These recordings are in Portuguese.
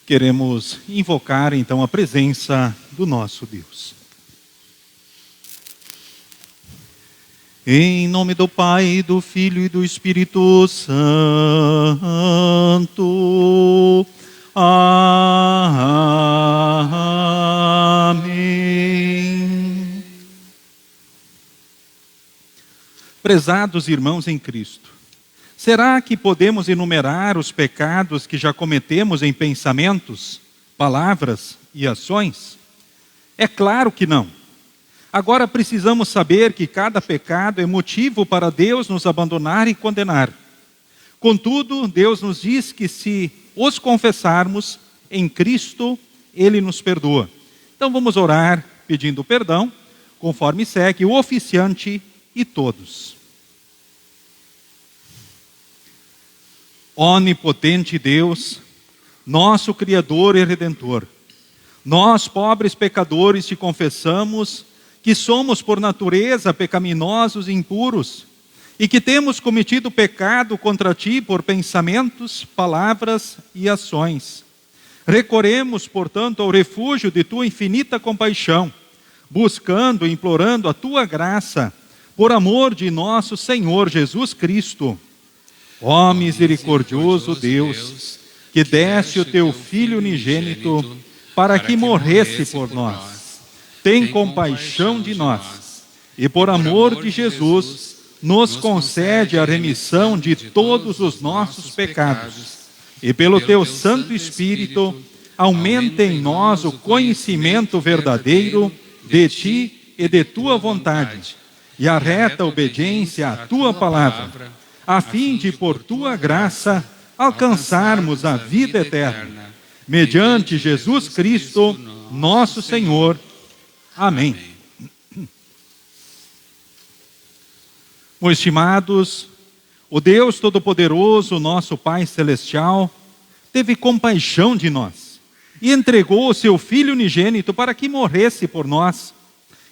Queremos invocar então a presença do nosso Deus. Em nome do Pai, do Filho e do Espírito Santo. Amém. Prezados irmãos em Cristo, será que podemos enumerar os pecados que já cometemos em pensamentos, palavras e ações? É claro que não. Agora precisamos saber que cada pecado é motivo para Deus nos abandonar e condenar. Contudo, Deus nos diz que se os confessarmos em Cristo, Ele nos perdoa. Então vamos orar pedindo perdão, conforme segue o oficiante e todos. Onipotente Deus, nosso Criador e Redentor, nós, pobres pecadores, te confessamos que somos por natureza pecaminosos e impuros e que temos cometido pecado contra ti por pensamentos, palavras e ações. Recorremos, portanto, ao refúgio de tua infinita compaixão, buscando e implorando a tua graça, por amor de nosso Senhor Jesus Cristo. Ó misericordioso Deus, que deste o teu Filho unigênito para que morresse por nós, tem compaixão de nós e por amor de Jesus nos concede a remissão de todos os nossos pecados e pelo teu Santo Espírito aumenta em nós o conhecimento verdadeiro de ti e de tua vontade e a reta obediência à tua palavra, a fim de, por tua graça, alcançarmos a vida eterna. Mediante Jesus Cristo, nosso Senhor. Amém. Meus estimados, o Deus Todo-Poderoso, nosso Pai Celestial, teve compaixão de nós e entregou o seu Filho unigênito para que morresse por nós.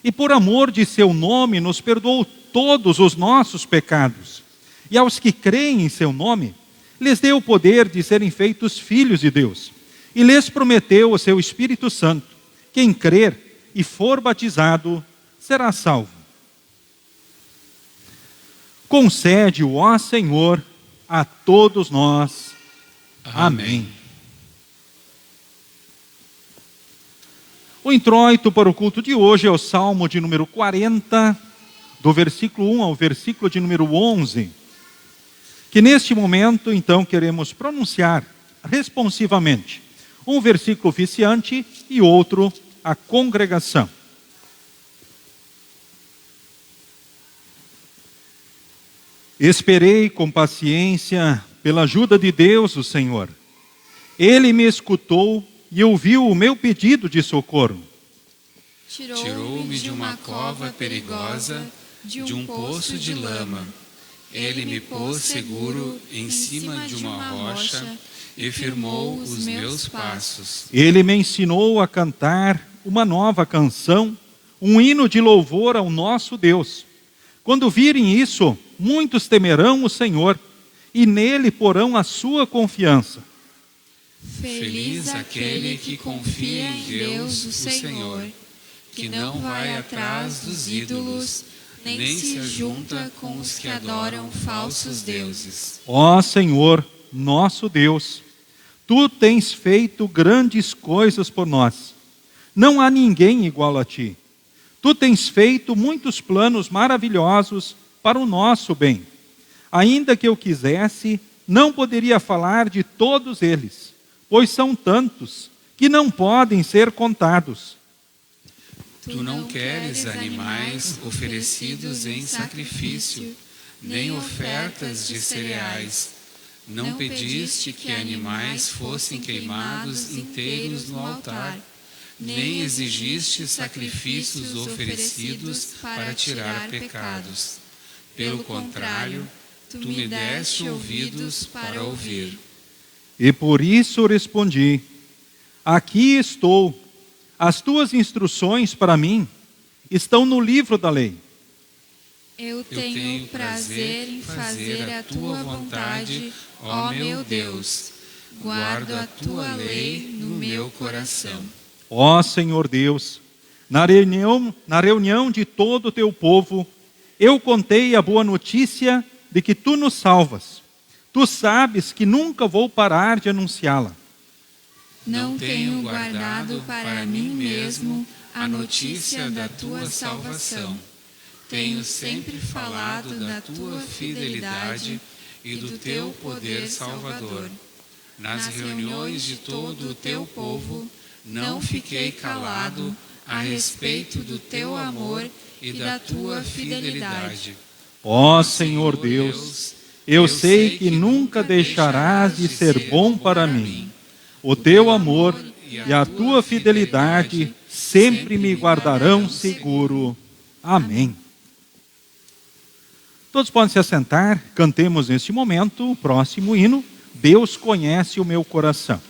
E por amor de seu nome nos perdoou todos os nossos pecados. E aos que creem em seu nome, lhes deu o poder de serem feitos filhos de Deus. E lhes prometeu o seu Espírito Santo. Quem crer e for batizado será salvo. Concede-o, ó Senhor, a todos nós. Amém. O introito para o culto de hoje é o Salmo de número 40, do versículo 1 ao versículo de número 11. Que neste momento, então, queremos pronunciar responsivamente um versículo oficiante e outro a congregação. Esperei com paciência pela ajuda de Deus, o Senhor. Ele me escutou e ouviu o meu pedido de socorro. Tirou-me de uma cova perigosa, de um poço de lama. Ele me pôs seguro em cima de uma rocha e firmou os meus passos. Ele me ensinou a cantar uma nova canção, um hino de louvor ao nosso Deus. Quando virem isso, muitos temerão o Senhor e nele porão a sua confiança. Feliz aquele que confia em Deus, o Senhor, que não vai atrás dos ídolos, nem se junta com os que adoram falsos deuses. Ó Senhor, nosso Deus, tu tens feito grandes coisas por nós. Não há ninguém igual a ti. Tu tens feito muitos planos maravilhosos para o nosso bem. Ainda que eu quisesse, não poderia falar de todos eles, pois são tantos que não podem ser contados. Tu não queres animais oferecidos em sacrifício, nem ofertas de cereais. Não pediste que animais fossem queimados inteiros no altar, nem exigiste sacrifícios oferecidos para tirar pecados. Pelo contrário, tu me deste ouvidos para ouvir. E por isso respondi: aqui estou. As tuas instruções para mim estão no livro da lei. Eu tenho prazer em fazer a tua vontade, ó meu Deus. guardo a tua lei no meu coração. Ó Senhor Deus, na reunião de todo o teu povo, eu contei a boa notícia de que tu nos salvas. Tu sabes que nunca vou parar de anunciá-la. Não tenho guardado para mim mesmo a notícia da tua salvação. Tenho sempre falado da tua fidelidade e do teu poder salvador. Nas reuniões de todo o teu povo, não fiquei calado a respeito do teu amor e da tua fidelidade. Ó Senhor Deus, eu sei que nunca deixarás de ser bom para mim. O teu amor e a tua fidelidade sempre me guardarão seguro. Amém. Todos podem se assentar, cantemos neste momento o próximo hino, Deus conhece o meu coração.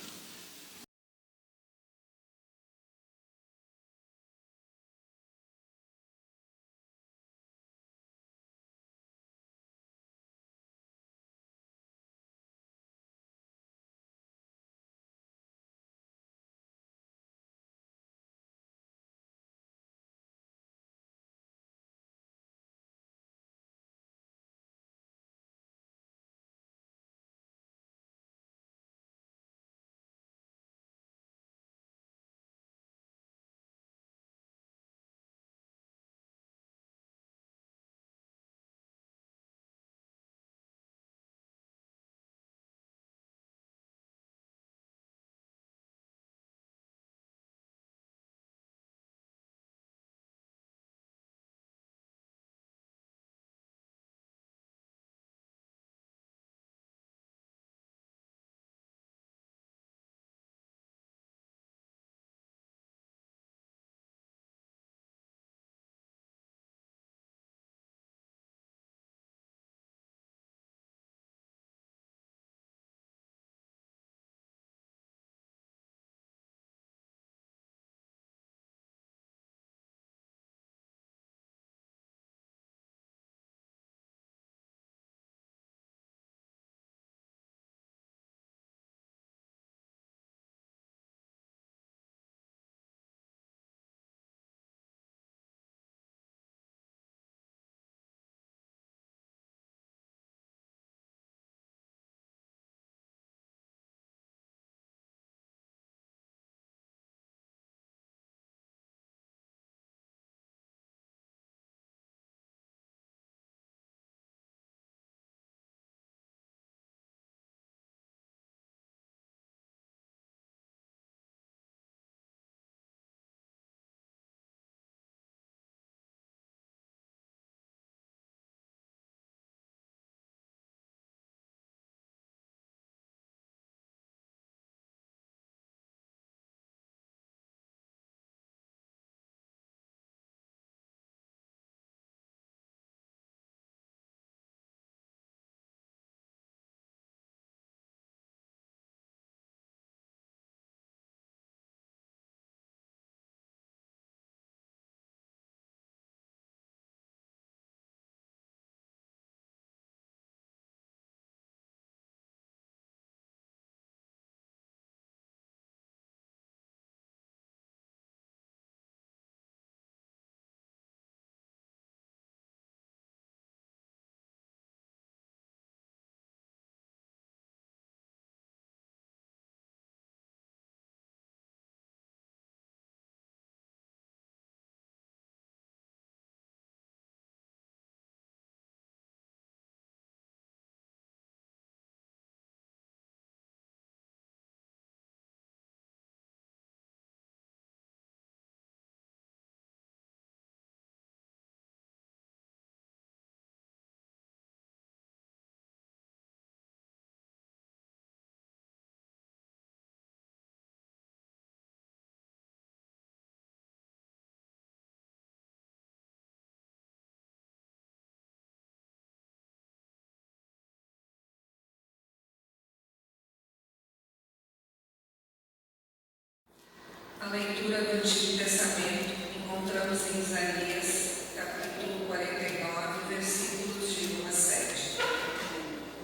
A leitura do Antigo Testamento encontramos em Isaías, capítulo 49, versículos de 1 a 7.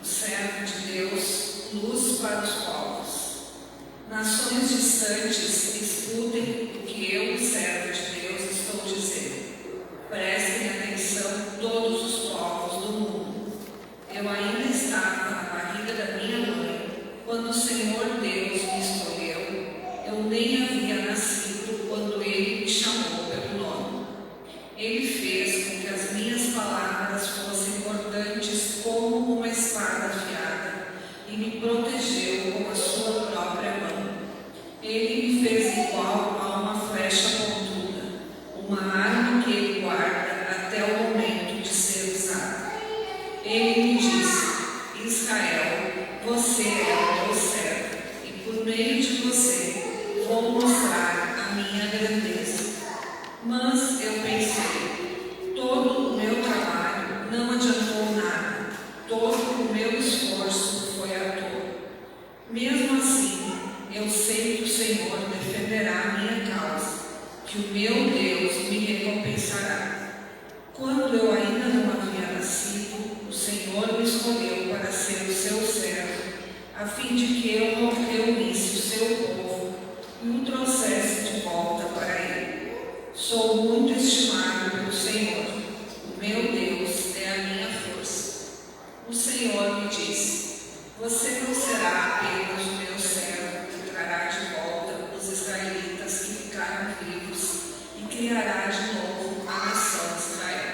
O servo de Deus, luz para os povos. Nações distantes, escutem o que eu, servo de Deus, estou dizendo. Prestem atenção todos os povos do mundo. Eu ainda estava na barriga da minha mãe, quando o Senhor Deus me escolheu. Eu nem havia nascido quando Ele me chamou pelo nome. Ele fez com que as minhas palavras fossem cortantes como uma espada afiada e me protegeu com a sua própria mão. Ele me fez igual a uma flecha pontuda, uma arma que ele guarda até o momento de ser usada. Ele me disse: Israel, você é o meu servo, e por meio de você vou mostrar a minha grandeza. Mas eu pensei, todo o meu trabalho não adiantou nada, todo o meu esforço foi à toa. Mesmo assim, eu sei que o Senhor defenderá a minha causa, que o meu Deus me recompensará. Quando eu ainda não havia nascido, o Senhor me escolheu para ser o seu servo, a fim de que eu reunisse o seu povo e o trouxesse de volta para ele. Sou muito estimado pelo Senhor. O meu Deus é a minha força. O Senhor me disse: você não será apenas o meu servo que trará de volta os israelitas que ficaram vivos e criará de novo a nação de Israel.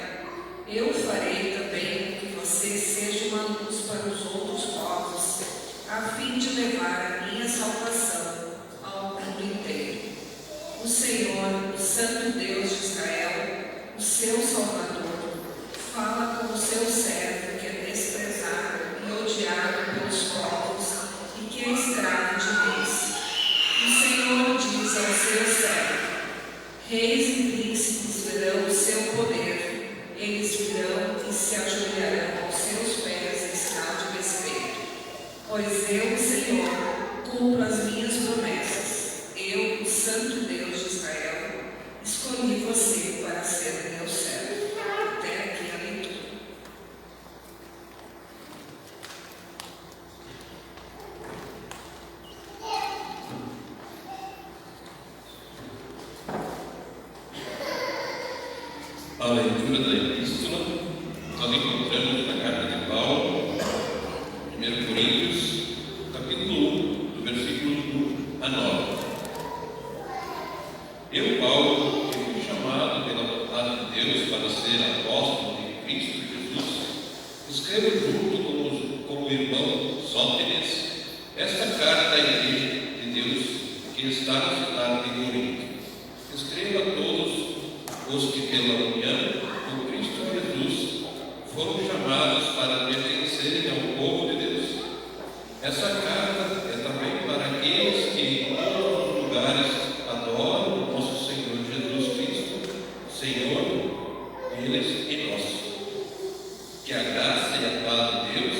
Eu farei também que você seja uma luz para os outros povos, a fim de levar a minha salvação ao mundo inteiro. O Senhor, o Santo Deus de Israel, o seu Salvador, fala com o seu servo que é desprezado e odiado pelos povos e que é escravo de reis. O Senhor diz ao seu servo: reis e príncipes verão o seu poder, eles virão e se ajoelharão aos seus pés em sinal de respeito. Pois eu, Senhor, cumpro as minhas promessas. Eu, o Santo Deus de Israel, escolhi você para ser meu servo. Até aqui a leitura. A leitura da Epístola, nós encontramos na carta de Paulo, 1 Coríntios, capítulo 1, do versículo 1 a 9. Eu, Paulo, que fui chamado pela vontade de Deus para ser apóstolo de Cristo Jesus, escrevo junto com o irmão Sótenes esta carta à igreja de Deus que está na cidade de Corinto. Escreva a todos os que pela união com Cristo Jesus foram chamados para pertencerem ao povo de Deus. Essa carta é também para aqueles que em todos os lugares adoram o nosso Senhor Jesus Cristo, Senhor deles e nosso. Que a graça e a paz de Deus,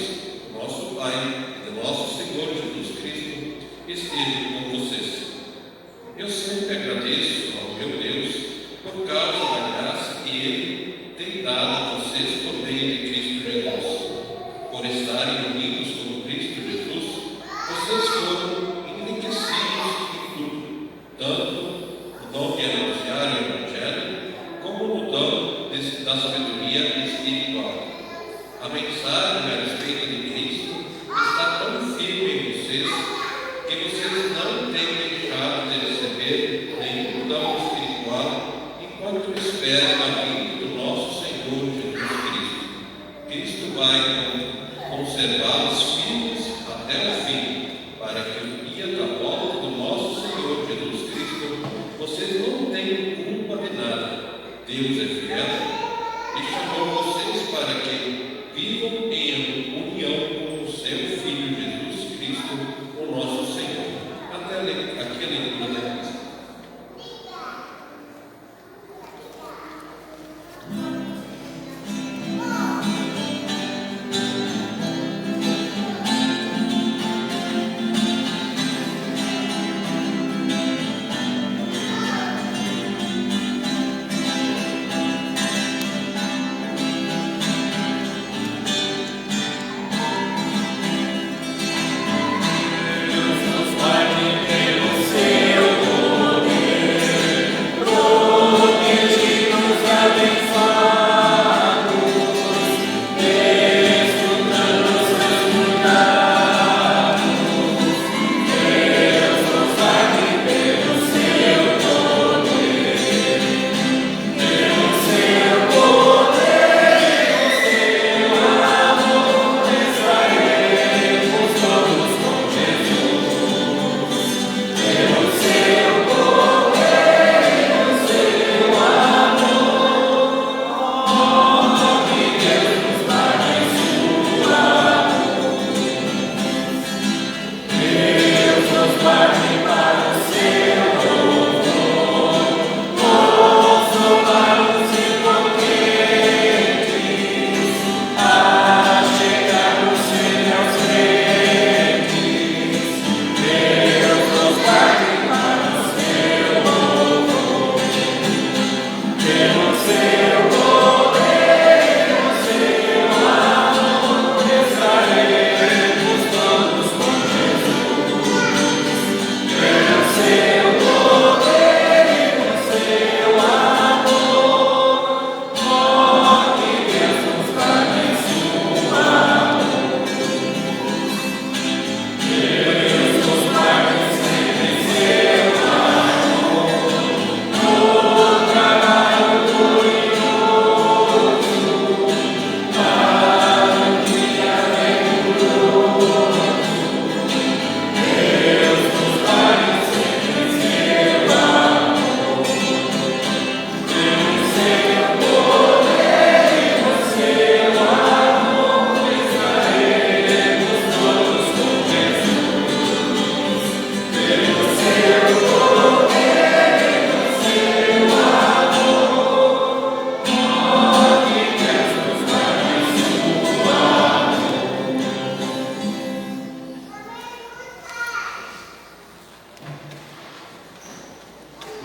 nosso Pai, e de nosso Senhor Jesus Cristo estejam com vocês. Eu sempre agradeço ao meu Deus por causa da graça que Ele tem dado a vocês por meio de Cristo Jesus. Por estarem unidos com Cristo Jesus, vocês foram enriquecidos em tudo, tanto no dom de anunciar o Evangelho, como no dom da sabedoria espiritual. A mensagem a respeito de Cristo está tão firme em vocês que vocês não têm deixado de receber nenhum dom espiritual enquanto esperam a vinda do nosso Senhor Jesus Cristo. Cristo vai conservá-los firmes até o fim, para que no dia da volta do nosso Senhor Jesus Cristo vocês não tenham culpa de nada. Deus é fiel e chamou vocês para que vivam em união com o seu Filho Jesus Cristo, o nosso Senhor. Até aqui a leitura da Cristo. Fighting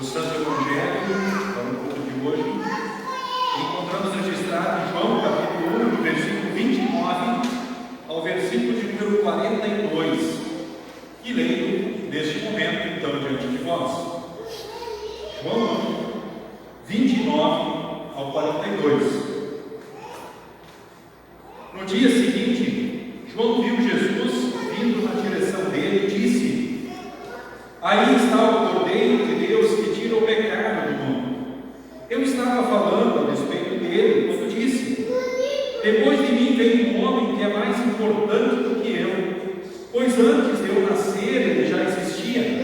do Santo Evangelho, para o culto de hoje, encontramos registrado em João capítulo 1, do versículo 29 ao versículo de número 42, e leio neste momento, então, diante de vós. João 29 ao 42. No dia seguinte, João viu Jesus vindo na direção dele e disse: aí está o Cordeiro de Deus que tira o pecado do mundo. Eu estava falando a respeito dele quando disse: depois de mim vem um homem que é mais importante do que eu, pois antes de eu nascer ele já existia.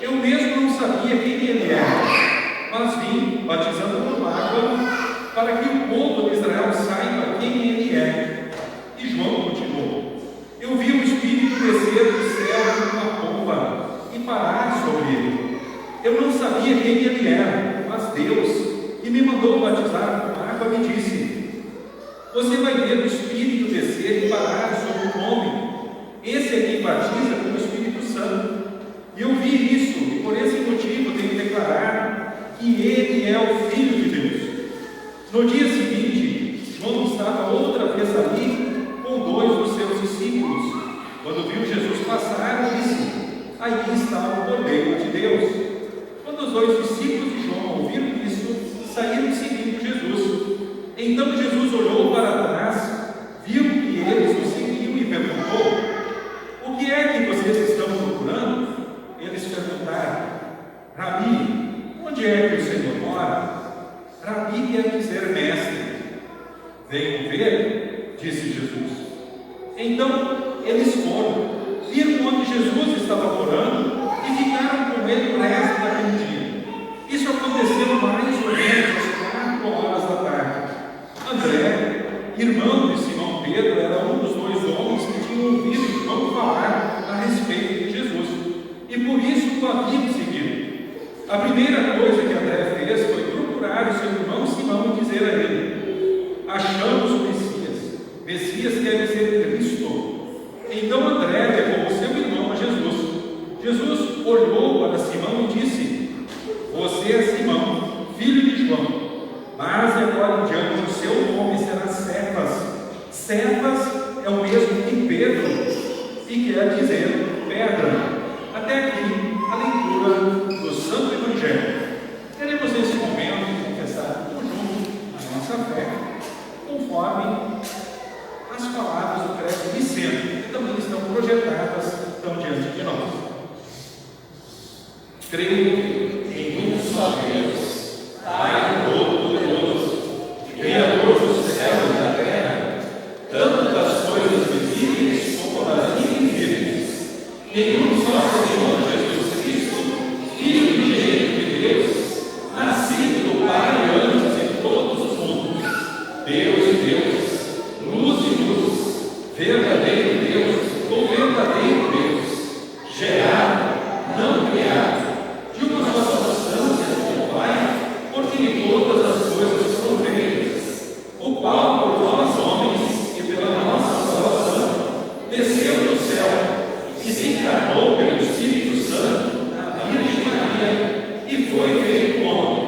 Eu mesmo não sabia quem ele era, mas vim batizando com água para que o povo de Israel saiba quem ele é. E João continuou: eu vi o Espírito descer do céu como uma pomba e parar sobre ele. Eu não sabia quem ele era, mas Deus, que me mandou batizar com água, me disse: você vai ver o Espírito descer e parar sobre um homem. Esse é quem batiza com o Espírito Santo. E eu vi isso, e por esse motivo tenho declarado que ele é o Filho de Deus. No dia seguinte, João estava outra vez ali com 2 dos seus discípulos. Quando viu Jesus passar, disse: aí está o Cordeiro de Deus. Quando os 2 discípulos de João ouviram isso, saíram seguindo Jesus. Então Jesus olhou para trás, viu que eles o seguiam e perguntou: o que é que vocês estão procurando? Eles perguntaram: Rabi, onde é que o Senhor mora? Rabi quer dizer mestre. Venham ver, disse Jesus. Então eles foram, viram onde Jesus estava morando e ficaram com ele o resto daquele dia. Isso aconteceu mais ou menos às 4 horas da tarde. André, irmão de Simão Pedro, era um dos 2 homens que tinham ouvido João falar a respeito de Jesus, e por isso o haviam seguido. A primeira coisa que André fez foi procurar o seu irmão Simão e dizer a ele: achamos o Messias. Messias quer dizer Cristo. Então André levou o seu irmão a Jesus. Jesus olhou para Simão e disse: você é Simão, filho de João, mas agora em diante o seu nome será Cefas. Cefas é o mesmo que Pedro e quer dizer pedra. Até aqui a leitura do Santo Evangelho. Queremos nesse momento confessar em conjunto a nossa fé, conforme as palavras do credo niceno, que também estão projetadas diante de nós. Creio em um só Deus, Pai Todo-Poderoso, Criador dos céus e da terra, tanto das coisas visíveis como das invisíveis, em um só Senhor Jesus Cristo, Filho unigênito de Deus, nascido do Pai antes de todos os mundos, Deus de Deus, luz de luz, verdadeiro Deus, ou verdadeiro Deus, gerado, não criado, de uma só substância com o Pai, por quem todas as coisas foram feitas, o qual por nós homens e pela nossa salvação desceu do céu e se encarnou pelo Espírito Santo na Virgem Maria e foi feito homem.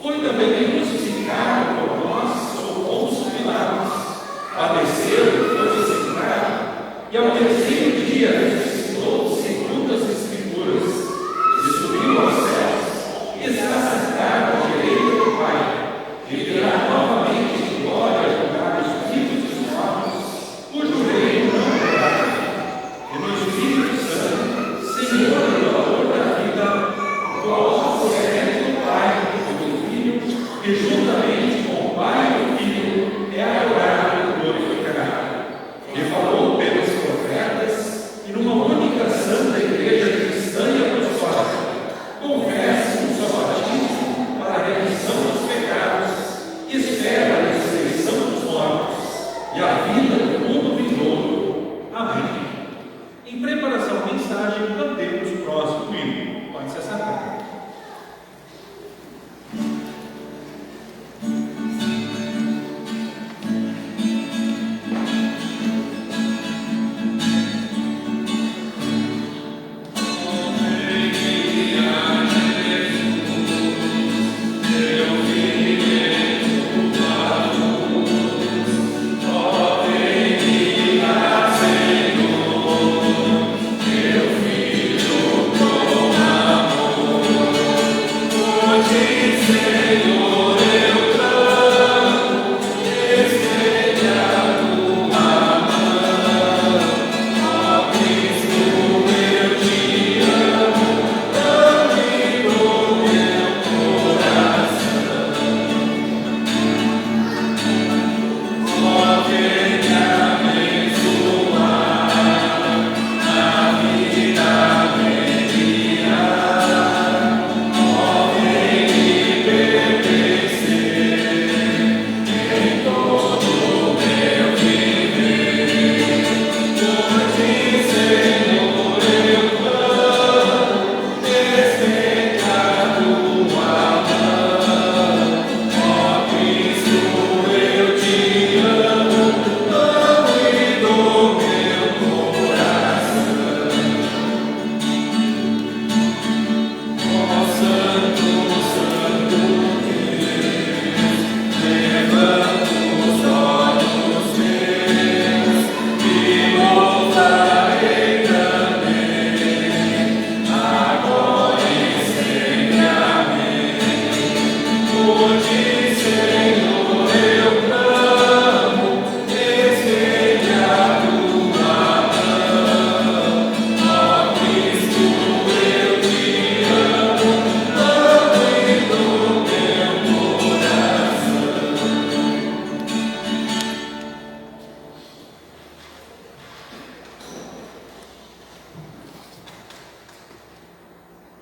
Foi também crucificado por nós sob Pôncio Pilatos, padeceu, foi sepultado e ao terceiro dia ressuscitou segundo as Escrituras, e subiu aos céus e está sentado à direita do Pai, e virá novamente em glória julgar os vivos e os mortos, cujo reino não terá fim. E no Espírito Santo, Senhor e doador da vida, qual procede do Pai e do Filho, que juntamente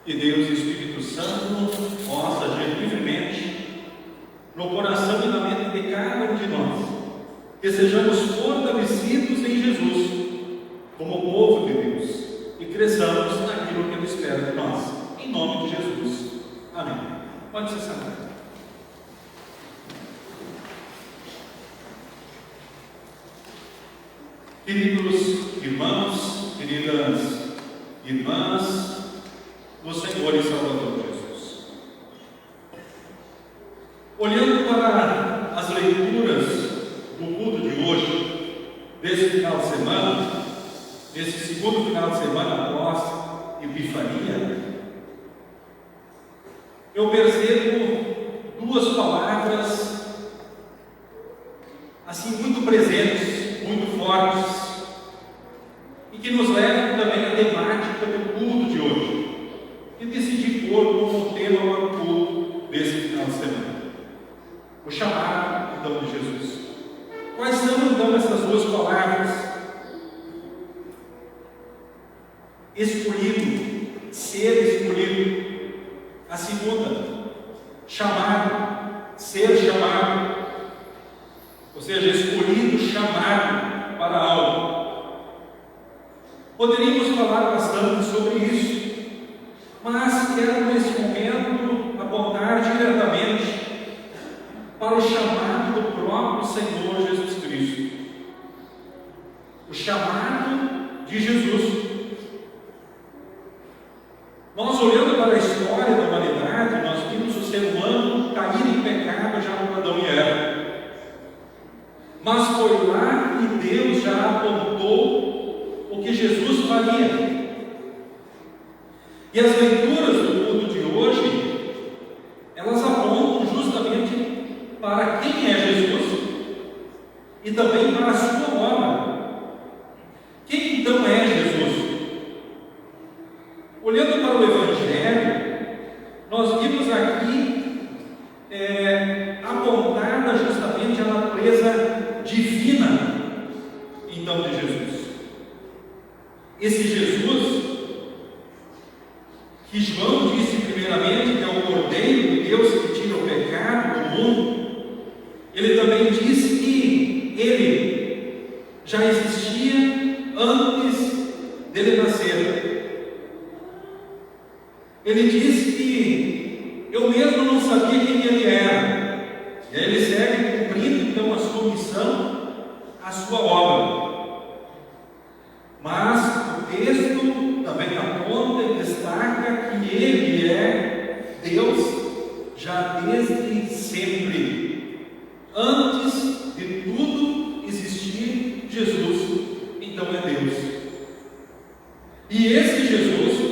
Que Deus e Espírito Santo possa agir livremente no coração e na mente de cada um de nós. Que sejamos fortalecidos em Jesus, como povo de Deus, e cresçamos naquilo que Ele espera de nós. Em nome de Jesus. Amém. Pode se sentar. Queridos irmãos, queridas irmãs, no Senhor e Salvador Jesus. Olhando para as leituras do culto de hoje, desse final de semana, desse segundo final de semana após Epifania, eu percebo duas palavras assim muito presentes, muito fortes, e que nos levam também à temática do culto de hoje, e decidi pôr como tema para o culto desse final de semana: o chamado, então, de Jesus. Quais são, então, essas duas palavras? Escolhido, ser escolhido. A segunda, chamado, ser chamado, ou seja, escolhido, chamado para algo. Poderíamos falar bastante sobre isso, mas quero nesse momento apontar diretamente para o chamado do próprio Senhor Jesus Cristo. O chamado de Jesus. Nós, olhando para a história da humanidade, nós vimos o ser humano cair em pecado já com Adão e Eva. Mas foi lá que Deus já apontou o que Jesus faria. E as leituras do culto de hoje, elas apontam justamente para quem é Jesus e também para a sua obra. Quem então é Jesus? Olhando para o Evangelho, nós vimos aqui apontada justamente a natureza divina, então, de Jesus. Esse Jesus, que João disse primeiramente que é o Cordeiro de Deus que tira o pecado do mundo, ele também disse que ele já existia antes dele nascer. Ele disse que eu mesmo não sabia quem ele era. E aí ele segue cumprindo então a sua missão, a sua obra. Mas o texto também aponta e destaca que ele é Deus já desde sempre. Antes de tudo existir, Jesus então é Deus. E esse Jesus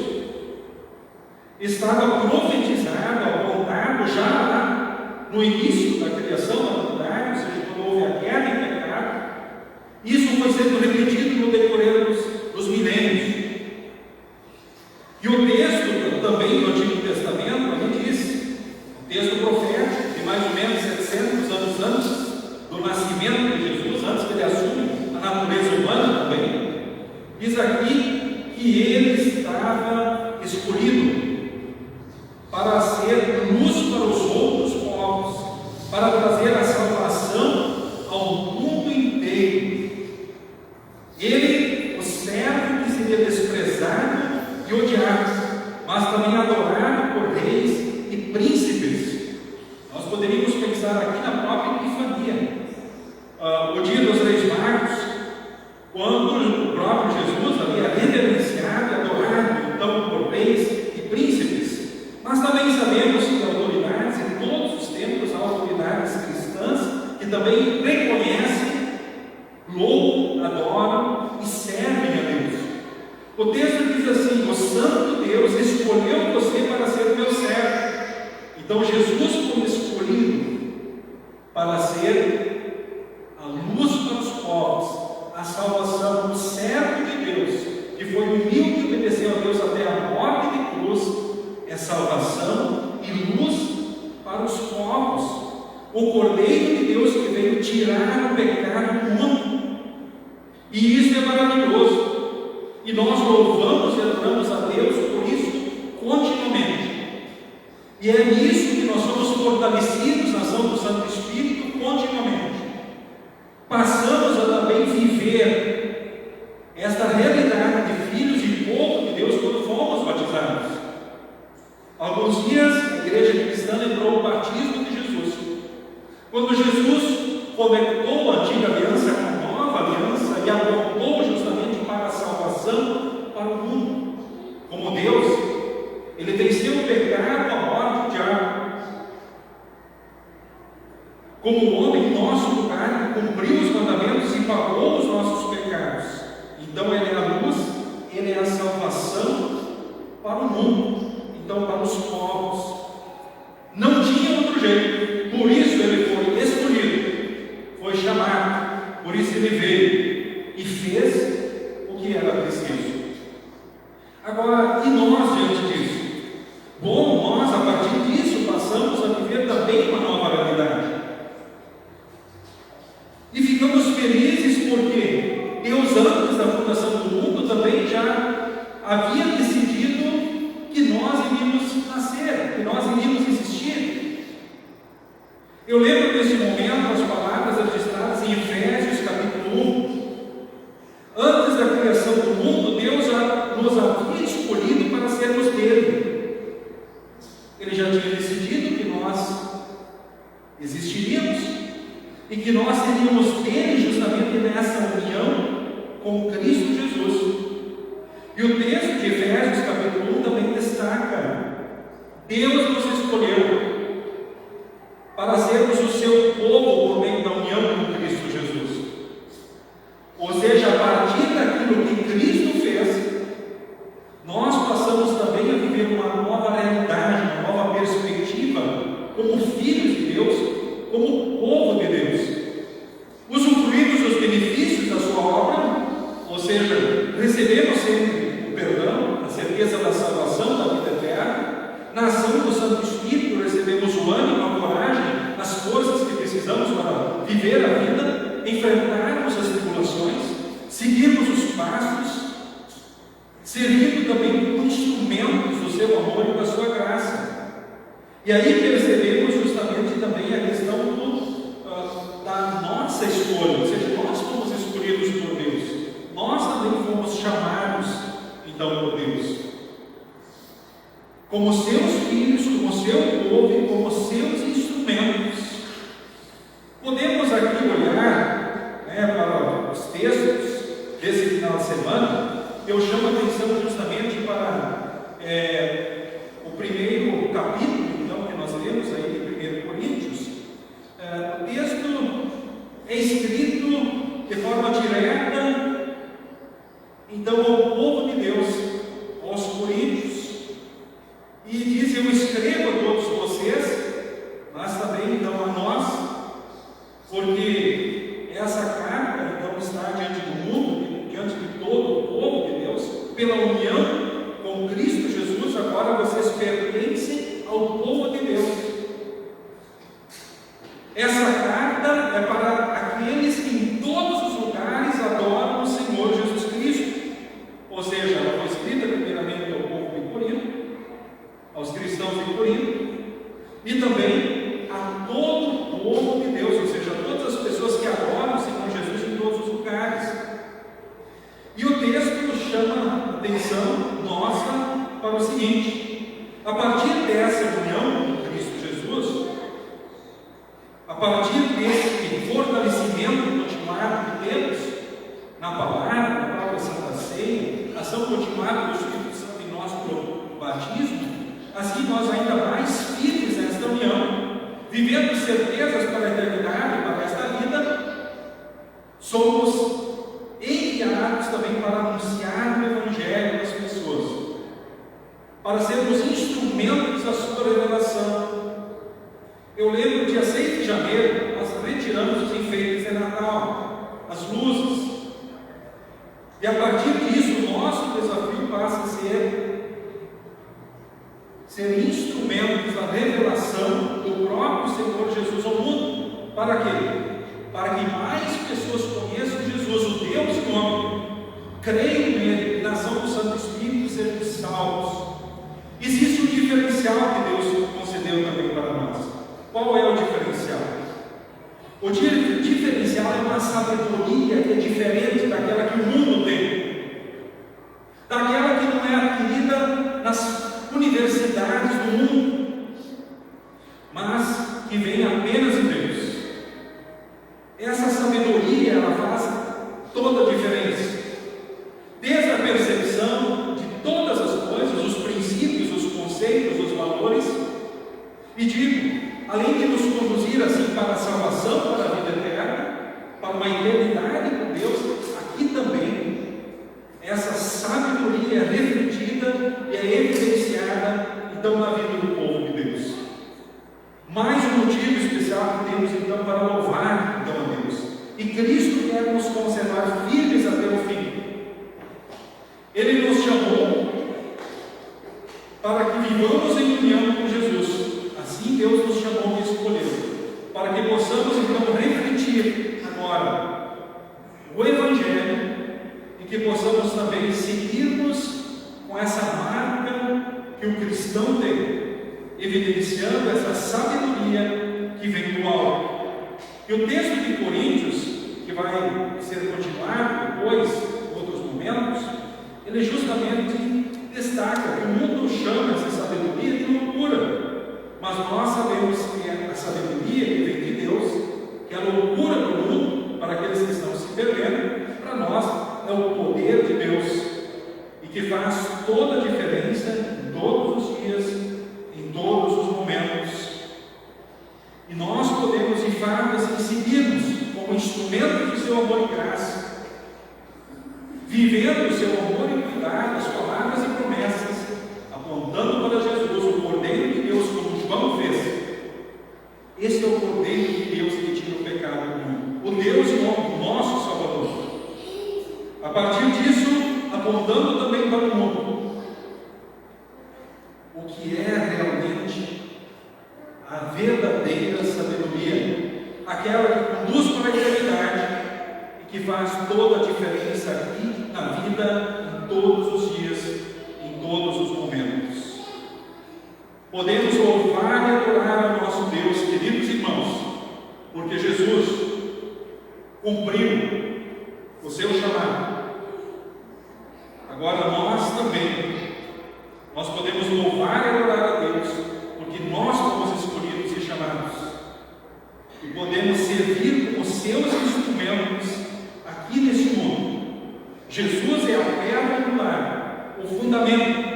estava profetizado, apontado já lá no início da criação da humanidade, ou seja, quando houve a queda em pecado. Isso foi sendo repetido no decorrer dos milênios. E o texto também do Antigo Testamento, ali diz, o texto profético, de mais ou menos 700 anos antes do nascimento de Jesus, antes que ele assume a natureza humana também, diz aqui que ele estava escolhido para ser luz para os outros povos, para trazer a salvação ao mundo inteiro. Ele, o servo que seria desprezado e odiado, mas também adorado por reis e príncipes. Nós poderíamos pensar aqui na própria Epifania, o dia dos Reis Magos, quando o próprio Jesus ali é reverenciado e adorado então por reis e príncipes. Mas também sabemos que autoridades, em todos os tempos, há autoridades cristãs que também reconhecem, louvam, adoram e servem a Deus. O texto diz assim: o Santo Deus escolheu você para ser meu servo. Então Jesus foi escolhido para ser a luz para os povos, a salvação, o servo de Deus, que foi humilde e obedeceu a Deus até a morte de cruz. É salvação e luz para os povos. O Cordeiro de Deus que veio tirar o pecado do mundo. E isso é maravilhoso. E nós louvamos e adoramos a Deus por isso continuamente. E é nisso que nós somos fortalecidos na ação do Santo Espírito continuamente. Passamos a também viver esta realidade de filhos e povo de Deus quando fomos batizados. Alguns dias a igreja cristã lembrou o batismo de Jesus. Quando Jesus conectou a antiga aliança com a nova aliança e apontou justamente para a salvação para o mundo. Como Deus, Ele venceu o pecado, a morte, o diabo. Como homem, em nosso lugar, cumpriu os mandamentos e pagou os nossos pecados. Então Ele é a luz, Ele é a salvação para o mundo, então para os povos. Não tinha outro jeito, por isso Ele foi escolhido, foi chamado, por isso Ele veio e fez o que era preciso. Agora, e nós diante disso? Bom, nós a partir disso passamos a viver também uma nova realidade. E ficamos felizes porque Deus, antes da fundação do mundo, também já havia decidido que nós iríamos nascer, que nós iríamos existir. Eu lembro nesse momento as palavras registradas em Efésios capítulo 1. Antes da criação do mundo, Deus já nos havia escolhido para sermos dele. Ele já tinha decidido que nós existiríamos e que nós seríamos dele justamente nessa união com Cristo Jesus. E o texto de Efésios capítulo 1 também destaca: Deus nos escolheu para sermos o seu povo por meio da união com Cristo Jesus. Ou seja, a partir daquilo que Cristo fez, nós passamos também a viver uma nova realidade, uma nova perspectiva, como filhos de Deus, como povo de Deus. Usufruímos dos benefícios da sua obra, ou seja, recebemos sempre o perdão, a certeza da salvação, da vida eterna. Na ação do Santo Espírito recebemos o ânimo, a coragem, as forças que precisamos para viver a vida, enfrentarmos as tribulações, seguirmos os passos, servindo também como instrumentos do seu amor e da sua graça. E aí percebemos justamente também a questão da nossa escolha, ou seja, nós fomos escolhidos por Deus, nós também fomos chamados então por Deus, como seus filhos, como seu povo e como seus instrumentos. Podemos aqui olhar para os textos desse final de semana. Eu chamo a atenção justamente para o primeiro capítulo, então, que nós lemos aí de 1 Coríntios. O texto é escrito de forma direta, então, ao povo de Deus, aos coríntios, e diz: eu escrevo a todos vocês, mas também então a nós, porque essa carta então está diante do mundo, diante de todo o povo de Deus, pela união com Cristo Jesus. Agora vocês pertencem ao povo de Deus. Essa carta é para aqueles que em todos os lugares adoram o Senhor Jesus Cristo. Ou seja, ela foi escrita primeiramente ao povo de Corinto, aos cristãos de Corinto, e também a todo o povo de Deus, ou seja, a todas as pessoas que adoram o Senhor Jesus em todos os lugares. E o texto chama a atenção nossa para o seguinte: a partir dessa união com Cristo Jesus, a partir desse fortalecimento continuado que temos na palavra, na própria Santa Ceia, a ação continuada do Espírito Santo em nós pelo batismo, assim nós ainda mais firmes nesta união, vivendo certezas para a eternidade, para esta vida, somos enviados também para anunciar o Evangelho às pessoas, para sermos instrumentos da sua revelação. Eu lembro, dia 6 de janeiro, nós retiramos os enfeites de Natal, as luzes, e a partir disso, o nosso desafio passa a ser instrumentos da revelação do próprio Senhor Jesus ao mundo. Para quê? Para que mais pessoas conheçam Jesus, o Deus e homem, creiam nele, na ação do Santo Espírito, e sejam salvos. Existe um diferencial que Deus concedeu deu também para nós. Qual é o diferencial? O diferencial é uma sabedoria que é diferente daquela que o mundo tem, daquela que não é adquirida nas universidades do mundo, mas que vem apenas de Deus. Essa sabedoria, ela faz toda a diferença, desde a percepção de todas as coisas, os princípios, os conceitos, os valores, e digo, além de nos conduzir assim para a salvação, para a vida eterna, para uma eternidade com Deus, aqui também essa sabedoria é refletida e é evidenciada então na vida do povo de Deus. Mais um motivo especial que temos então para louvar então a Deus. E Cristo quer nos conservar firmes até o fim. Ele nos chamou para que vivamos em união com Jesus. Assim Deus nos chamou e escolheu, para que possamos então refletir agora o Evangelho e que possamos também seguirmos com essa marca que o cristão tem, evidenciando essa sabedoria que vem do alto. E o texto de Coríntios, que vai ser continuado depois, em outros momentos, ele justamente destaca que o mundo chama essa sabedoria de loucura. Mas nós sabemos que a sabedoria que vem de Deus, que é a loucura do mundo, para aqueles que estão se perdendo, para nós é o poder de Deus, e que faz toda a diferença em todos os dias, em todos os momentos. E nós podemos ir fardas e seguirmos como instrumento de seu amor e graça, vivendo o seu amor e cuidado, as palavras e promessas, apontando para Jesus, o Cordeiro de Deus, como João fez. Esse é o Cordeiro de Deus que tira o pecado do mundo, o Deus e o nosso Salvador. A partir disso, apontando também para o mundo, o que é realmente a verdadeira sabedoria, aquela que conduz para a eternidade e que faz toda a diferença aqui na vida, em todos os dias, em todos os momentos. Podemos louvar e adorar o nosso Deus, queridos irmãos, porque Jesus cumpriu o seu chamado. Agora nós também, nós podemos louvar e adorar a Deus, porque nós fomos escolhidos e chamados, e podemos servir como seus instrumentos aqui neste mundo. Jesus é a pedra angular, o fundamento,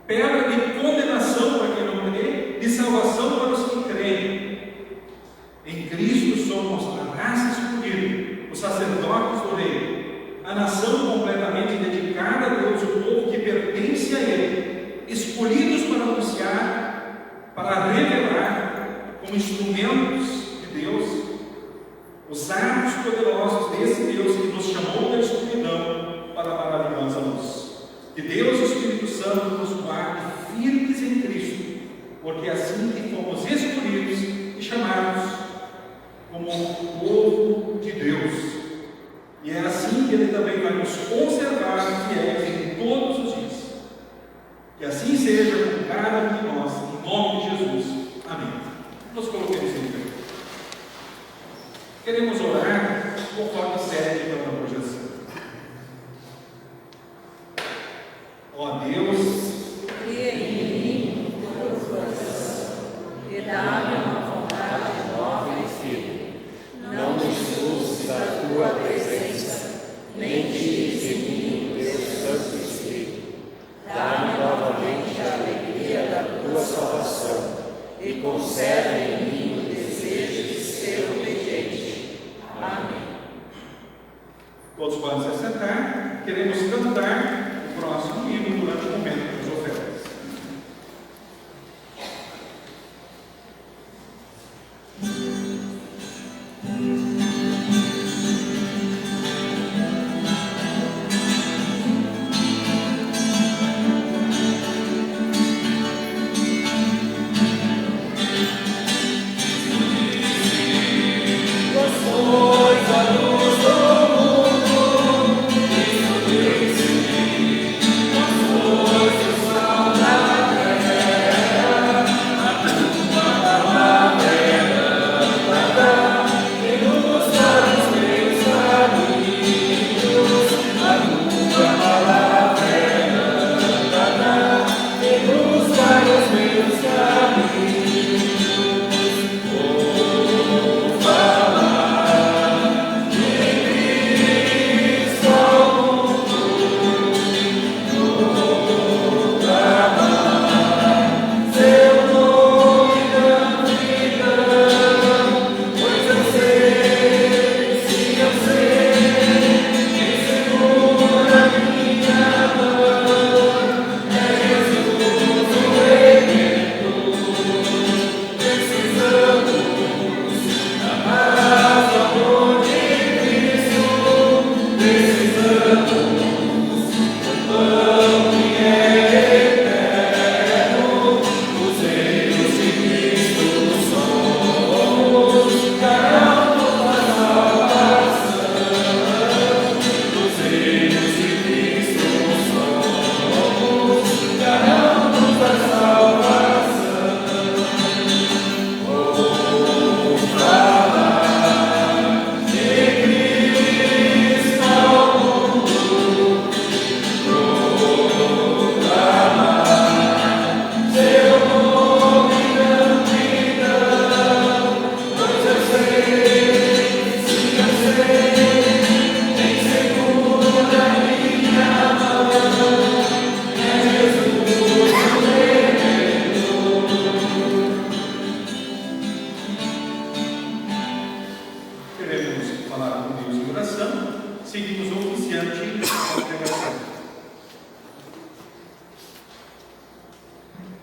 pedra de condenação para quem não crê, de salvação para os que creem. Em Cristo somos a raça escolhida, os sacerdotes do Rei, a nação completamente dedicada a Deus, o povo que pertence a Ele, escolhidos para anunciar, para revelar, como instrumentos de Deus, os atos poderosos desse Deus que nos chamou da escuridão para a maravilhosa luz. Que Deus e o Espírito Santo nos guarde firmes em Cristo, porque é assim que fomos escolhidos e chamados como o povo de Deus. E é assim que Ele também vai nos conservar fiéis em todos os dias. Que assim seja com cada um de nós, em nome de Jesus. Amém. Nos coloquemos em pé. Queremos orar conforme segue pela projeção. Ó Deus, cria em mim o teu coração e dá-me uma vontade nova e firme. Não me expulses da tua presença, nem tires de mim o teu Santo Espírito. Dá-me novamente a alegria da tua salvação e concede em mim o desejo de ser obediente. Amém. Todos podem se assentar. Queremos cantar o próximo hino durante o momento das ofertas. Pois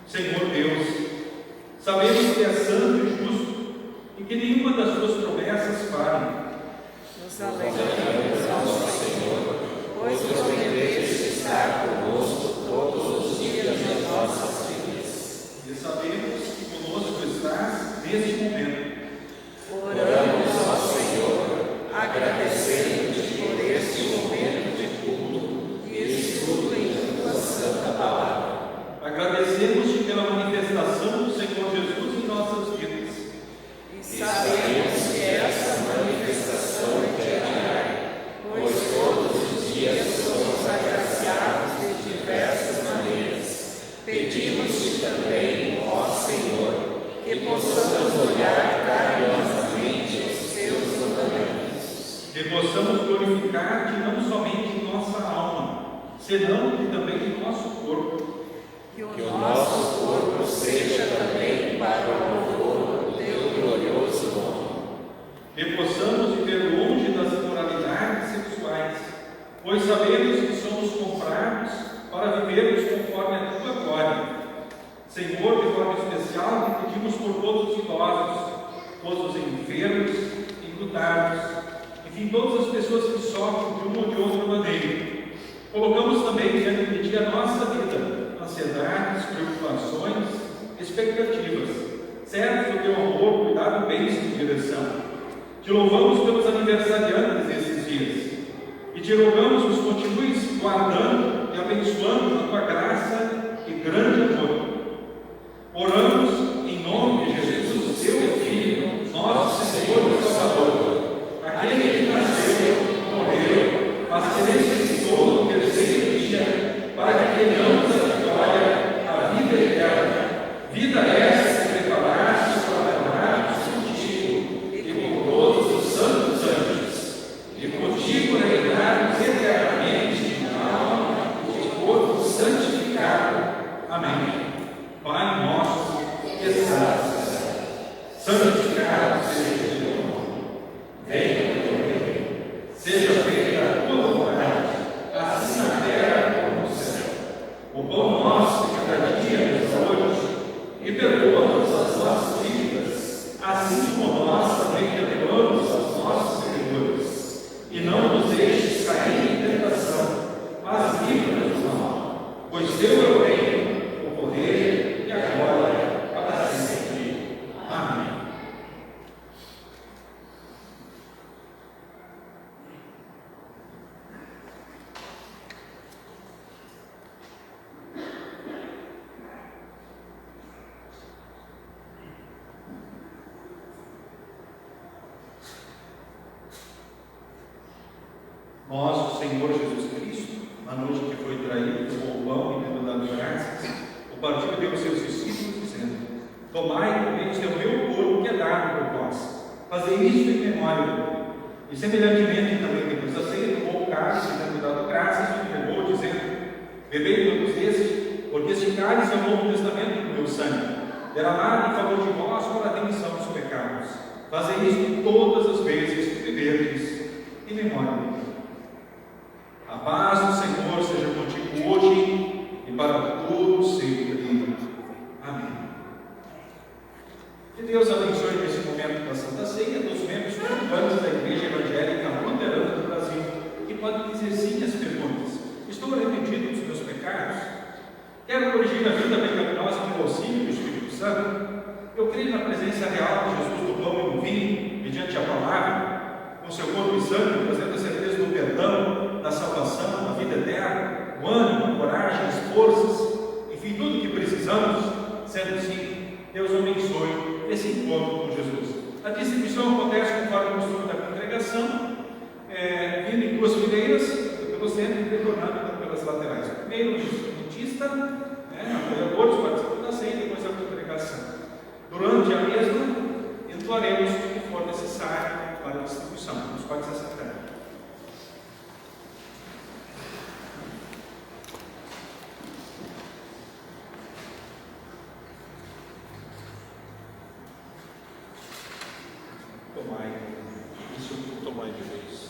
Senhor Deus, sabemos que é santo e justo e que nenhuma das suas promessas falha. Nos alegramos, nosso Senhor, pois prometes estar conosco todos os dias das nossas vidas. E sabemos que conosco estás neste momento. Oramos ao Senhor, agradecendo-te por este momento de culto e estudo em tua santa palavra. Agradecemos-te pela manifestação do Senhor Jesus em nossas vidas. E sabemos que essa manifestação é diária, pois todos os dias somos agraciados de diversas maneiras. Pedimos-te também, ó Senhor, que possamos olhar carinhosamente os teus mandamentos. Que possamos glorificar-te não somente em nossa alma, senão que também em nosso corpo. Que o nosso corpo seja também para o louvor do teu glorioso nome. Que possamos viver longe das imoralidades sexuais, pois sabemos que somos comprados para vivermos conforme a tua glória. Senhor, de forma especial, que pedimos por todos os idosos, todos os enfermos, enlutados, enfim, todas as pessoas que sofrem de uma ou de outra maneira. Colocamos também diante de ti a nossa vida, ansiedades, preocupações, expectativas, certos do teu amor, cuidado, bênção e direção. Te louvamos pelos aniversariantes desses dias e te rogamos que os continues guardando e abençoando a tua graça e grande amor. Oramos em nome de Jesus, teu Filho, nosso Senhor e Salvador, aquele que nasceu, morreu, mas que ressuscitou no terceiro dia, para que tenhamos a vitória, a vida eterna, vida essa que preparaste para andarmos contigo e com todos os santos anjos, e contigo reinarmos eternamente na alma e corpo santificado. Amém. Pai nosso que estás no céu, santificado seja o teu nome. Venha o teu reino. Seja feita a tua vontade, assim na terra como no céu. O pão nosso de cada dia nos dá hoje, e perdoa-nos as nossas dívidas, assim como nós também perdoamos aos nossos devedores. E não nos deixes cair em tentação, mas livra-nos do mal. Pois teu é o reino, o poder e a glória para sempre. Amém. Nosso Senhor Jesus Cristo, na noite que foi traído, tomou o pão e tendo dado graças, o partiu e deu aos seus discípulos, dizendo: Tomai e comei, este é o meu corpo que é dado por vós. Fazei isto em memória de mim. E semelhantemente também depois da ceia, tomou o cálice e tendo dado graças, o entregou, dizendo: Bebei todos deste, porque este cálice é o novo testamento do meu sangue, derramado em favor de vós para a remissão dos pecados. Fazei isto todas as vezes que beberdes, em memória de mim. A paz do Senhor seja contigo hoje e para todo sempre. Amém. Que Deus abençoe nesse momento da Santa Ceia dos membros participantes da Igreja Evangélica Luterana do Brasil, que podem dizer sim às perguntas: estou arrependido dos meus pecados? Quero corrigir a vida pecaminosa com o auxílio do Espírito Santo? Eu creio na presença real de Jesus no pão e no vinho, mediante a palavra, com seu corpo e sangue, trazendo a certeza do perdão, da salvação, da vida eterna, o ânimo, a coragem, as forças, enfim, tudo que precisamos. Sendo assim, Deus abençoe esse encontro com Jesus. A distribuição acontece conforme o costume da congregação, vindo em duas fileiras, pelo centro e retornando pelas laterais. Primeiro, o dentista, apoiadores, participando da ceia, depois a congregação. Durante a mesma, entoaremos o que for necessário para a distribuição. Nos pode se assentar. Tomai, isso tomai de vez.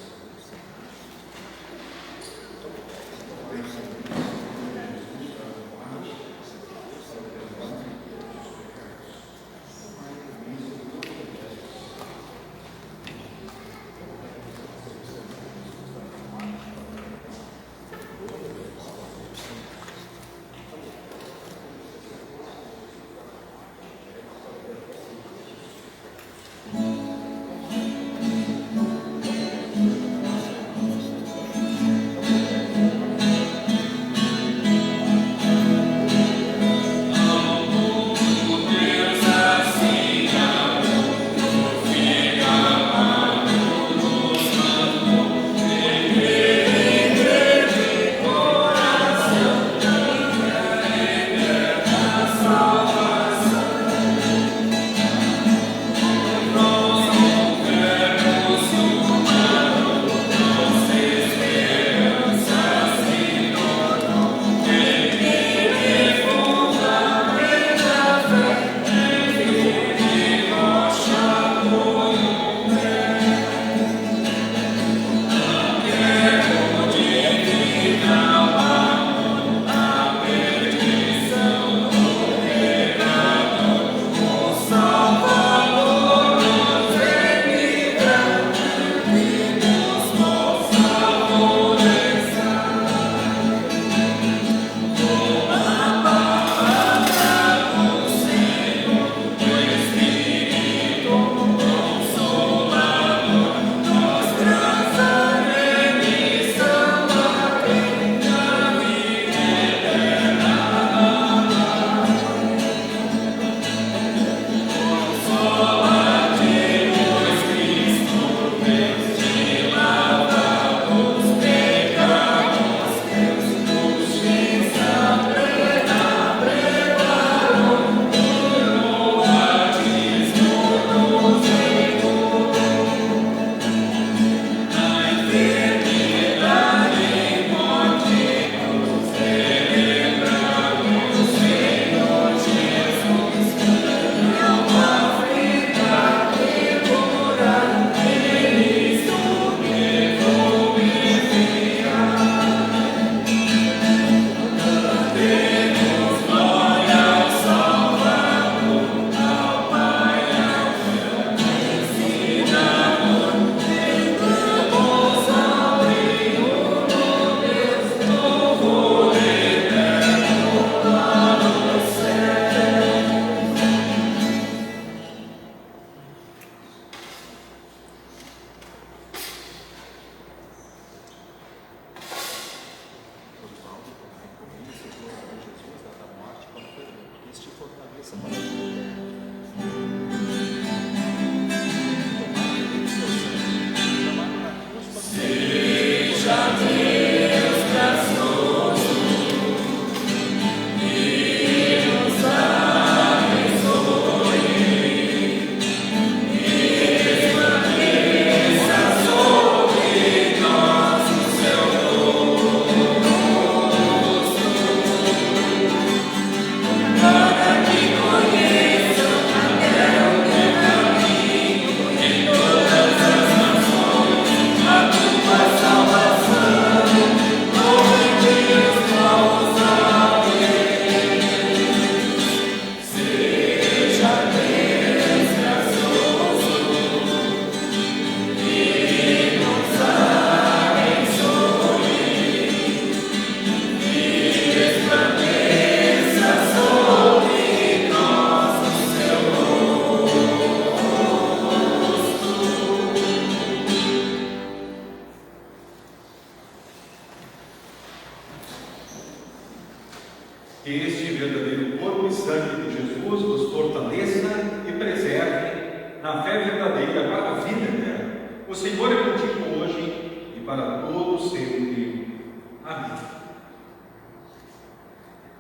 Que este verdadeiro corpo e sangue de Jesus nos fortaleça e preserve na fé verdadeira para a vida eterna. O Senhor é contigo hoje e para todo sempre. Amém.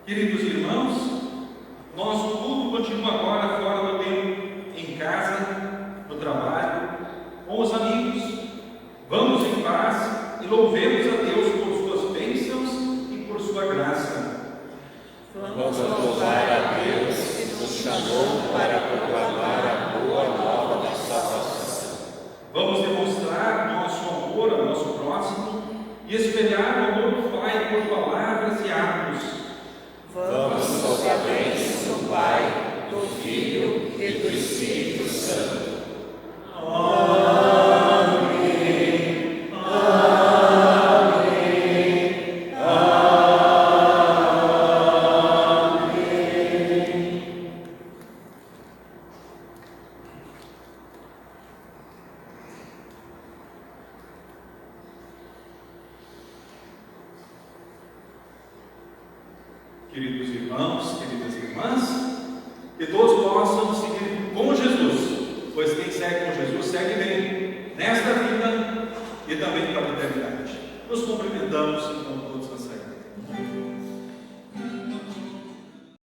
Queridos irmãos, nosso culto continua agora fora do templo, em casa, no trabalho, com os amigos. Vamos em paz e louvemos a Deus por suas bênçãos e por sua graça. Vamos louvar a Deus que nos chamou para proclamar a boa nova da salvação. Vamos demonstrar nosso amor ao nosso próximo e espelhar o amor do Pai por palavras e atos. Vamos louvar a bênção do Pai, do Filho e do Espírito Santo. Queridos irmãos, queridas irmãs, que todos possam seguir com Jesus, pois quem segue com Jesus segue bem nesta vida e também para a eternidade. Nos cumprimentamos então.